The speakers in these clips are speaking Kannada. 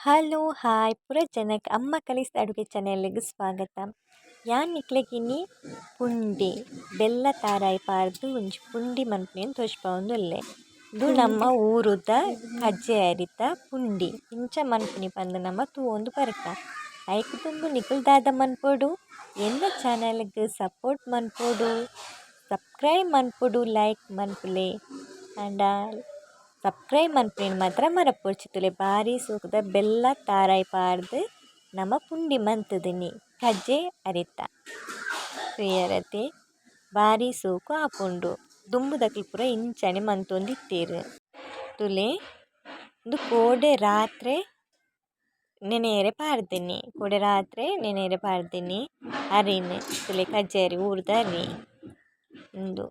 ಹಲೋ ಹಾಯ್ ಪೂರ ಜನಕ್ಕೆ ಅಮ್ಮ ಕಲಿಸಿದ ಅಡುಗೆ ಚಾನೆಲ್ಗೆ ಸ್ವಾಗತ. ಯಾನ್ ನಿಕ್ಲೆಗಿನಿ ಪುಂಡಿ ಬೆಲ್ಲ ತಾರಾಯಿ ಪಾರ್ದು ಒಂಜಿ ಪುಂಡಿ ಮನ್ಪುನೆನ್ ತೋಜ್ಪಾವೊಂದುಲ್ಲೆ. ಇದು ನಮ್ಮ ಊರುದ ಕಜ್ಜೆ ಅರಿತ ಪುಂಡಿ ಇಂಚ ಮನ್ಪುನಿ ಪಂದ್ ನಮ್ಮ ತೂವೊಂದು ಬರ್ಕ. ಐಕ್ ತುಂಬು ನಿಕುಲ್ ದಾದ ಮನ್ಪೊಡು ಎನ್ನ ಚಾನೆಲ್ಗೆ ಸಪೋರ್ಟ್ ಮನ್ಪೊಡು, ಸಬ್ಸ್ಕ್ರೈಬ್ ಮನ್ಪೊಡು, ಲೈಕ್ ಮನ್ಪುಲೆ ಆಂಡ ಸಬ್ಸ್ಕ್ರೈಬ್ ಮನ್ಪುನೆನ್ ಮಾತ್ರ ಮರಪೊರ್ಚಿತ್ತುಲೆ. ಬಾರಿ ಸೂಕ್ದ ಬೆಲ್ಲ ತಾರಾಯಿ ಪಾರ್ದು ನಮ್ಮ ಪುಂಡಿ ಮಂತುದಿನಿ ಕಜ್ಜೆ ಅರಿತ ತೂಯರತೆ ಬಾರಿ ಸೂಕು ಆಪುಂಡು. ದುಂಬುದಕ್ಲು ಪೂರ ಇಂಚನೆ ಮಂತೊಂದಿತ್ತೇರು ತುಲೆ. ಇಂದು ಕೋಡೆ ರಾತ್ರೆ ನೆನೆಯರೆ ಪಾರ್ದಿನಿ, ಕೋಡೆ ರಾತ್ರೆ ನೆನೆಯರೆ ಪಾರ್ದಿನಿ ಅರಿನ್ ತುಲೆ ಕಜ್ಜೆ ಅರಿ ಊರ್ದ ಅರಿ ಇಂದು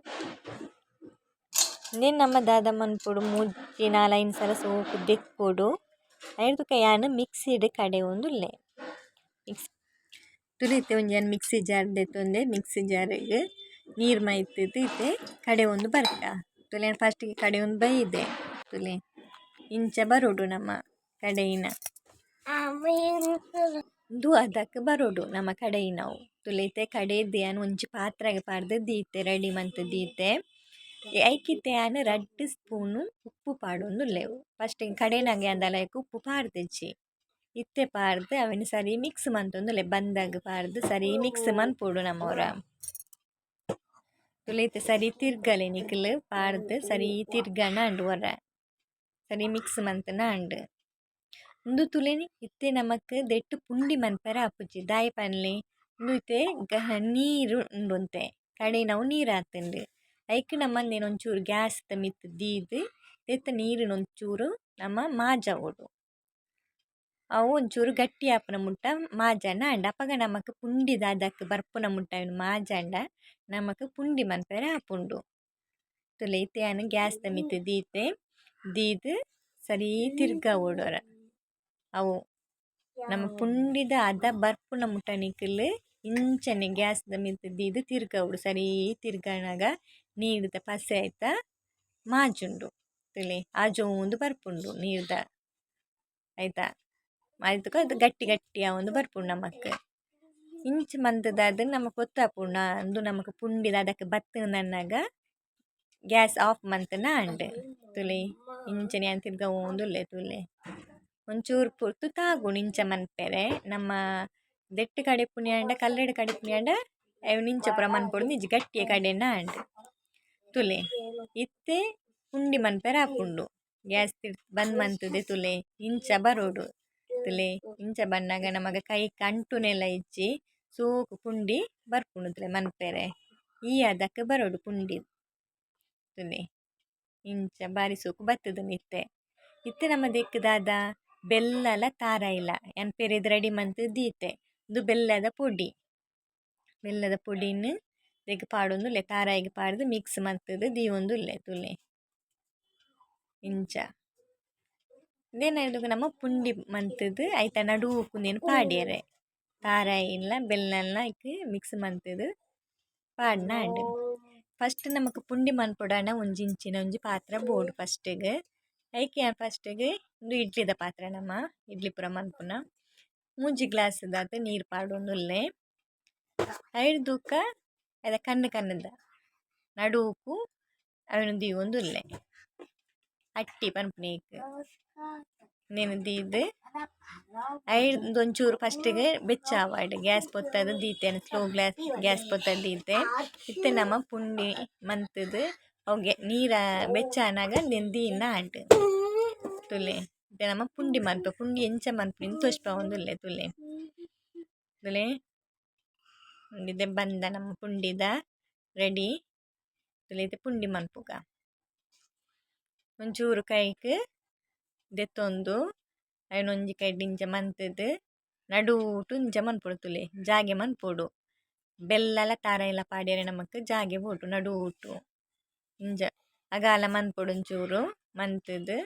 ಇಂದೇನು ನಮ್ಮ ದಾದ ಮನ್ಪೊಡು ಮೂಜಿ ನಾಲೈನ್ ಸಲ ಸೋಕು ದೆಕ್ಕೊಡು. ಐರ್ದುಕ ಯಾನ್ ಮಿಕ್ಸಿಡ್ ಕಡೆ ಒಂದುಲ್ಲೆ ತುಲಿತೆ ಒಂಜಿ ಯಾನ್ ಮಿಕ್ಸಿ ಜಾರ್ ದೆತ್ತೊಂದೆ. ಮಿಕ್ಸಿ ಜಾರ್ಗ್ ನೀರು ಮೈತಿದ್ ಇತ್ತೆ ಕಡೆ ಒಂದು ಬರ್ಕ ತುಲೆ. ಫಸ್ಟಿಗೆ ಕಡೆ ಒಂದು ಬೈದೆ ತುಲೆ ಇಂಚ ಬರೋಡು ನಮ್ಮ ಕಡೆಯಿನ ಇಂದು ಅದಕ್ಕೆ ಬರೋಡು ನಮ್ಮ ಕಡೆಯಿನವು ತುಲಿತೆ. ಕಡೆಯದ್ದು ಯಾನ್ ಒಂಜಿ ಪಾತ್ರೆಗೆ ಪಾರ್ದು ದೀತೆ ರೆಡಿ ಮಂತ್ ದೀತೆ. ಐಕಿತ್ತೆ ಯಾನ್ 2 ಸ್ಪೂನು ಉಪ್ಪು ಪಾಡೊಂದುಲ್ಲೆವು. ಫಸ್ಟಿಗೆ ಕಡೆನಾಗ ಅಂದಲೈಕ್ ಉಪ್ಪು ಪಾರ್ದಿಜ್ಜಿ ಇತ್ತೆ ಪಾರ್ದು ಅವೆನ್ ಸರಿ ಮಿಕ್ಸ್ ಮಂತೊಂದುಲ್ಲೆ. ಬಂದಾಗ ಪಾರ್ದು ಸರಿ ಮಿಕ್ಸ್ ಮನ್ಪೊಡು ನಮ್ಮವರ ತುಲಿತೆ. ಸರಿ ತಿರ್ಗಲೆ ನಿಕುಲು ಪಾರ್ದು ಸರಿ ತಿರ್ಗನ ಅಂಡು ವರ ಸರಿ ಮಿಕ್ಸ್ ಮಂತನ ಅಂಡು ಇಂದು ತುಲೆನಿ ಇತ್ತೆ ನಮಕ್ ದೆಟ್ಟು ಪುಂಡಿ ಮನ್ಪರೆ ಆಪುಜಿ ದಾಯೆ ಪನ್ಲೆ. ಇಂದು ಇತ್ತೆ ನೀರು ಉಂಡುಂತೆ ಕಡೆ ನಾವು ನೀರು ಆತುಂಡು. ಐಕ್ ನಮ್ಮಂದೇನು ಒಂಚೂರು ಗ್ಯಾಸ್ ಮಿತ್ ದೀದ್ ದೆತ್ತ ನೀರಿನ ಒಂಚೂರು ನಮ್ಮ ಮಾಜವೊಡು. ಅವು ಒಂಚೂರು ಗಟ್ಟಿ ಆಪುನ ಮುಟ್ಟ ಮಾಜಂಡ ಅಂಡ ಅಪಗ ನಮಕ್ ಪುಂಡಿ ದಾದಕ್ ಬರ್ಪುನ ಮುಟ್ಟ ಅವಿನ ಮಾಜಂಡ ನಮಕ್ ಪುಂಡಿ ಮನ್ಪರೆ ಆಪುಂಡು ತುಲೆ. ಇತ್ತೆ ಯಾನ್ ಗ್ಯಾಸ್ ಮಿತ್ ದೀತೆ ದೀದ್ ಸರಿ ತಿರ್ಗವೊಡು ಅವು ನಮ್ಮ ಪುಂಡಿದ ಅದ ಬರ್ಪುನ ಮುಟ್ಟ ನಿಕುಲು ಇಂಚನೆ ಗ್ಯಾಸ್ ಮಿತ್ ದೀದ್ ತಿರ್ಗವೊಡು. ಸರಿ ತಿರ್ಗನಾಗ ನೀರ್ದ ಪಸೆ ಐತ ಮಾಜುಂಡು ತುಲೆ. ಆಜೋಂದು ಬರ್ಪುಂಡು ನೀರ್ದ ಆಯ್ತಾ. ಆಯ್ತುಕ ಅದು ಗಟ್ಟಿ ಗಟ್ಟಿ ಆವೊಂದು ಬರ್ಪುಂಡು ನಮಕ್ ಇಂಚ ಮಂತದಾದ್ ನಮಕ್ ಗೊತ್ತಾಪುಂಡು ಅಂದು ನಮಕ್ ಪುಂಡಿದ ಅದಕ್ಕೆ ಬತ್ತುಂಡು ಅನ್ನಗ ಗ್ಯಾಸ್ ಆಫ್ ಮಂತನ ಅಂಡ್ ತುಲೆ. ಇಂಚನೆ ಯಾನ್ ತಿರ್ಗವೊಂದುಲ್ಲೆ ತುಲೆ. ಒಂಚೂರು ಪೊರ್ತು ತಾಗುಂಡು ಇಂಚ ಮನ್ಪೆರೆ ನಮ್ಮ ದೆಟ್ಟು ಕಡೆಪುನಿಯಾಂಡ ಕಲ್ಲಡೆ ಕಡೆಪುನಿಯಾಂಡ ಅವು ಇಂಚ ಪೂರ ಮನ್ಪೊಡು ನಿಜ ಗಟ್ಟಿಯ ಕಡೆನ ಅಂಡ್ ತುಲೆ. ಇತ್ತೆ ಪುಂಡಿ ಮನ್ಪರೆ ಆಪುಂಡು ಗ್ಯಾಸ್ ಬಂದ್ ಮಂತುದೆ ತುಲೆ. ಇಂಚ ಬರೋಡು ತುಲೆ. ಇಂಚ ಬನ್ನಾಗ ನಮಗ ಕೈಕ್ ಅಂಟುನೆಲ ಇಜ್ಜಿ ಸೋಕು ಪುಂಡಿ ಬರ್ಪುಂಡು ತುಲೆ ಮನ್ಪೆರೆ. ಈ ಅದಕ್ಕೆ ಬರೋಡು ಪುಂಡಿ ತುಲೆ. ಇಂಚ ಬಾರಿ ಸೋಕು ಬತ್ತುದು ಇತ್ತೆ. ಇತ್ತೆ ನಮ್ಮ ದೆಕ್ಕದಾದ ಬೆಲ್ಲಲ ತಾರಾಯಿಲ ಯಾನ್ ಪೆರೆದ್ ರೆಡಿ ಮಂತ್ ದೀತೆ. ಇದು ಬೆಲ್ಲದ ಪೊಡಿ, ಬೆಲ್ಲದ ಪೊಡಿನ್ ದೆಗ್ ಪಾಡೊಂದುಲ್ಲೆ ತಾರಾಯಿಗ್ ಪಾಡ್ದು ಮಿಕ್ಸ್ ಮಂತುದು ದೀವೊಂದುಲ್ಲೆ ತುಲೆ ಇಂಚ. ಇದೇನಾಯ್ತು ನಮ್ಮ ಪುಂಡಿ ಮಂತುದು ಐತ ನಡೂಕು ಉಂದೆನ್ ಪಾಡ್ಯರೆ ತಾರಾಯಿಲ ಬೆಲ್ಲಲ ಐಕ್ ಮಿಕ್ಸ್ ಮಂತುದು ಪಾಡ್ನ ಅಂಡ್. ಫಸ್ಟ್ ನಮಕ್ ಪುಂಡಿ ಮನ್ಪೊಡಾಂಡ ಒಂಜಿ ಇಂಚಿನ ಒಂಜಿ ಪಾತ್ರ ಬೋಡು ಫಸ್ಟಿಗ್. ಐಕ್ ಯಾನ್ ಫಸ್ಟಿಗ್ ಇಂದು ಇಡ್ಲಿದ ಪಾತ್ರ ನಮ್ಮ ಇಡ್ಲಿ ಪೂರ ಮನ್ಪುನ 3 ಗ್ಲಾಸ್ ದಾತ್ ನೀರು ಪಾಡೊಂದುಲ್ಲೆ. ಐರ್ದುಕ ಅದ ಕಣ್ಣುದ ನಡೂಕು ಅವೆನ್ ದೀವೊಂದುಲ್ಲೆ ಅಟ್ಟಿ ಪನ್ಪುನೇಕ್ ನೆನೆ ದೀದ್ ಐರ್ದು ಒಂಚೂರು ಫಸ್ಟಿಗೆ ಬೆಚ್ಚಾವಡ್ ಗ್ಯಾಸ್ ಪೊತ್ತದ ದೀತೆ ಸ್ಲೋ ಗ್ಯಾಸ್ ಪೊತ್ತದ ದೀತೆ. ಇತ್ತೆ ನಮ್ಮ ಪುಂಡಿ ಮಂತುದು ಅವು ನೀರ ಬೆಚ್ಚಾನಾಗ ದೀನ ಅಂಡ್ ತುಲೆ. ಇತ್ತೆ ನಮ್ಮ ಪುಂಡಿ ಮನ್ಪು ಪುಂಡಿ ಎಂಚ ಮನ್ಪುನಿನ್ ತೋಜ್ಪಾವೊಂದುಲ್ಲೆ ತುಲೆ ತುಲೆ. ಇದೆ ಬಂದ ನಮ್ಮ ಪುಂಡಿದ ರೆಡಿ ತುಲೆ. ಇತ್ತೆ ಪುಂಡಿ ಮನ್ಪುಗ ಒಂಚೂರು ಕೈಕ್ ದೆತ್ತೊಂದು ಅವೆನ್ ಒಂಜಿ ಕೈಡ್ ಇಂಚ ಮಂತುದು ನಡೂಟು ಇಂಚ ಮನ್ಪೊಡು ತುಲೆ. ಜಾಗೆ ಮನ್ಪೊಡು ಬೆಲ್ಲಲ ತಾರಾಯಿಲ ಪಾಡ್ಯರೆ ನಮಕ್ ಜಾಗೆ ಬೋಡು ನಡೂಟು ಇಂಚ ಅಗಾಲ ಮನ್ಪೊಡು ಒಂಚೂರು ಮಂತುದು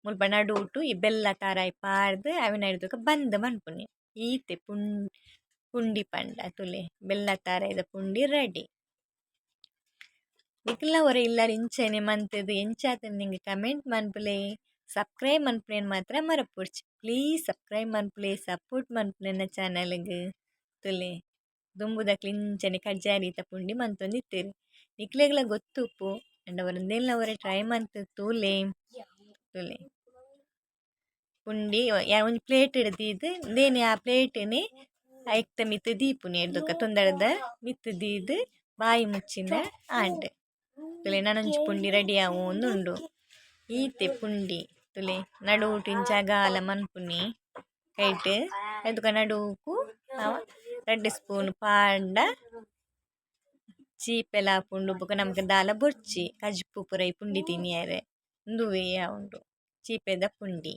ಮುಲ್ಪ ನಡೂಟು ಈ ಬೆಲ್ಲ ತಾರಾಯಿ ಪಾರ್ದು ಅವೆನ್ ಐರ್ದುಕ ಬಂದ್ ಮನ್ಪುನಿ. ಈತೆ ಪುಂಡಿ ಪಂಡ ತುಲೆ. ಬೆಲ್ಲ ತಾರಾಯಿದ ಪುಂಡಿ ರೆಡಿ. ನಿಕ್ಲ ಒರ ಇಲ್ಲರ್ ಇಂಚನೆ ಮಂತುದು ಎಂಚಾತುಂಡು ನಿಂಗೆ ಕಮೆಂಟ್ ಮನ್ಪುಲೆ. ಸಬ್ಸ್ಕ್ರೈಬ್ ಮನ್ಪುನೇನು ಮಾತ್ರ ಮರಪೊಡ್ಚಿ. ಪ್ಲೀಸ್ ಸಬ್ಸ್ಕ್ರೈಬ್ ಮನ್ಪುಲೆ ಸಪೋರ್ಟ್ ಮನ್ಪುಲೆನ ಚಾನಲ್ಗೆ ತುಲೆ ದುಂಬುದಕ್ಲೆ ಇಂಚನೆ ಕಜ್ಜಾಯೀತ ಪುಂಡಿ ಮಂತೊಂದಿತ್ತೇರು. ನಿಕ್ಲೆಗ್ಲ ಗೊತ್ತುಪ್ಪು ಅಂಡ ಅವರೊಂದೇಲ್ನ ಟ್ರೈ ಮಂತ್ ತೂಲೆ ತುಲೆ ಪುಂಡಿ ಒಂಜಿ ಪ್ಲೇಟ್ ದೀದ್ ದೇನೆ ಆ ಪ್ಲೇಟ್ನೆ ಐಕ್ತ ಮಿತ್ ದೀಪುನೆ ಎಡ್ದುಕ ತೊಂದರೆದ ಮಿತ್ ದೀದ್ ಬಾಯಿ ಮುಚ್ಚಿಂದ ಆಂಡ್ ತುಲೆ ನನೊಂಜಿ ಪುಂಡಿ ರೆಡಿ ಆವೊಂದುಂಡು. ಈತೆ ಪುಂಡಿ ತುಲೆ ನಡುಟ್ ಇಂಚ ಅಗಾಲ ಮನ್ಪುನಿ ಕೈಟ್ ಐದುಕ ನಡುಕು 2 ಸ್ಪೂನ್ ಪಾಂಡ ಚೀಪೆಲ ಆಪುಂಡು ಬೊಕ ನಮಕ್ ದಾಲ ಬೊರ್ಚಿ ಕಜ್ಪು ಪೂರ ಈ ಪುಂಡಿ ತಿನಿಯರೆ ಉಂದುವೆ ಉಂಡು ಚೀಪೆದ ಪುಂಡಿ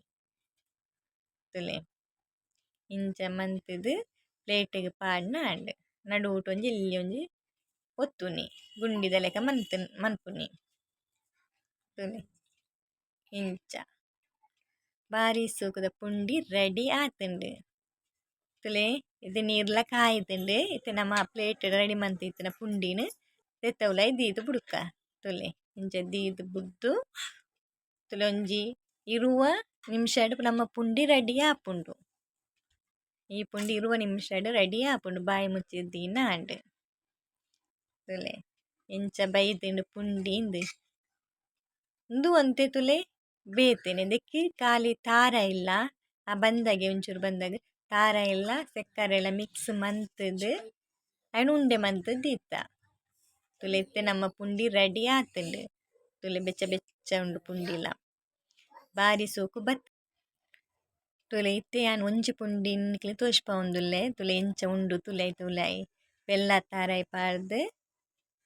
ತುಲೆ ಇಂಚ ಮಂತುದು ಪ್ಲೇಟ್ಗ್ ಪಾಡ್ನ ಆಂಡ್ ನಡುಟ್ ಒಂಜಿ ಇಲ್ಲಿ ಒಂಜಿ ಒತ್ತುನಿ ಗುಂಡಿದ ಲೆಕ ಮನ್ಪುನಿ ತುಲೆ ಇಂಚ ಬಾರಿ ಸೂಕುದ ಪುಂಡಿ ರೆಡಿ ಆತುಂಡು ತುಲೆ ಇದು ನೀರ್ಲ ಕಾಯ್ದುಂಡು ಇತ್ತೆ ನಮ ಪ್ಲೇಟ್ ರೆಡಿ ಮಂತ್ ಇತ್ತಿನ ಪುಂಡಿನ್ ದೆತ್ತವುಲೈ ದೀದ್ ಬುಡ್ಕ ತುಲೆ ಇಂಚ ದೀದ್ ಬುಡ್ದು ತುಲೆ ಒಂಜಿ 20 ನಿಮಿಷಡ್ ನಮ್ಮ ಪುಂಡಿ ರೆಡಿ ಆಪುಂಡು. ಈ ಪುಂಡಿ 20 ನಿಮಿಷಡ್ ರೆಡಿ ಆಪುಂಡು ಬಾಯಿ ಮುಚ್ಚಿದ್ ದೀನ ಆಂಡ್ ತುಲೆ ಇಂಚ ಬೈದ್ಂಡ್ ಪುಂಡಿಂದ್ ಉಂದು ಒಂತೆ ತುಲೆ ಬೇತೆನೆ ದೆಕ್ಕಿ ಖಾಲಿ ತಾರ ಇಲ್ಲ ಆ ಬಂದಾಗೆ ಒಂಚೂರು ಬಂದಾಗ ತಾರ ಇಲ್ಲ ಸಕ್ಕರೆ ಎಲ್ಲ ಮಿಕ್ಸ್ ಮಂತುದು ಅಯ್ನ ಉಂಡೆ ಮಂತುದು ದೀತ ತುಲೆ ಇತ್ತೆ ನಮ್ಮ ಪುಂಡಿ ರೆಡಿ ಆತುಂಡು ತುಲೆ ಬೆಚ್ಚ ಬೆಚ್ಚ ಉಂಡು ಪುಂಡಿಲ ಬಾರಿ ಸೋಕು ಬತ್ ತುಲೆ ಇತ್ತೆ ಯಾನ್ ಒಂಜಿ ಪುಂಡಿ ನಿಕ್ಲೆ ತೋಜ್ಪಾವೊಂದುಲ್ಲೆ ತುಲೆ ಎಂಚ ಉಂಡು ತುಲೈ ಬೆಲ್ಲ ತಾರಾಯಿ ಪಾರ್ದ್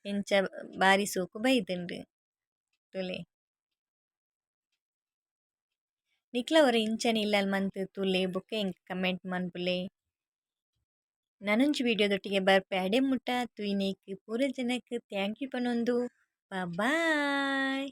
ಎಂಚ ಬಾರಿ ಸೋಕು ಬೈದುಂಡು ತುಲೆ ನಿಕ್ಲವರ ಇಂಚನೆ ಇಲ್ಲಲ್ ಮಂತ್ ತುಲೆ ಬೊಕ ಎಂಕ್ ಕಮೆಂಟ್ ಮನ್ಪುಲೆ. ನನೊಂಜಿ ವಿಡಿಯೋದೊಟ್ಟಿಗೆ ಬರ್ಪೆ ಅಡೆ ಮುಟ ತುಯಿನೇಕ್ ಪೂರ ಜನಕ್ ಥ್ಯಾಂಕ್ ಯು ಪನೊಂದು. ಬಾಯ್.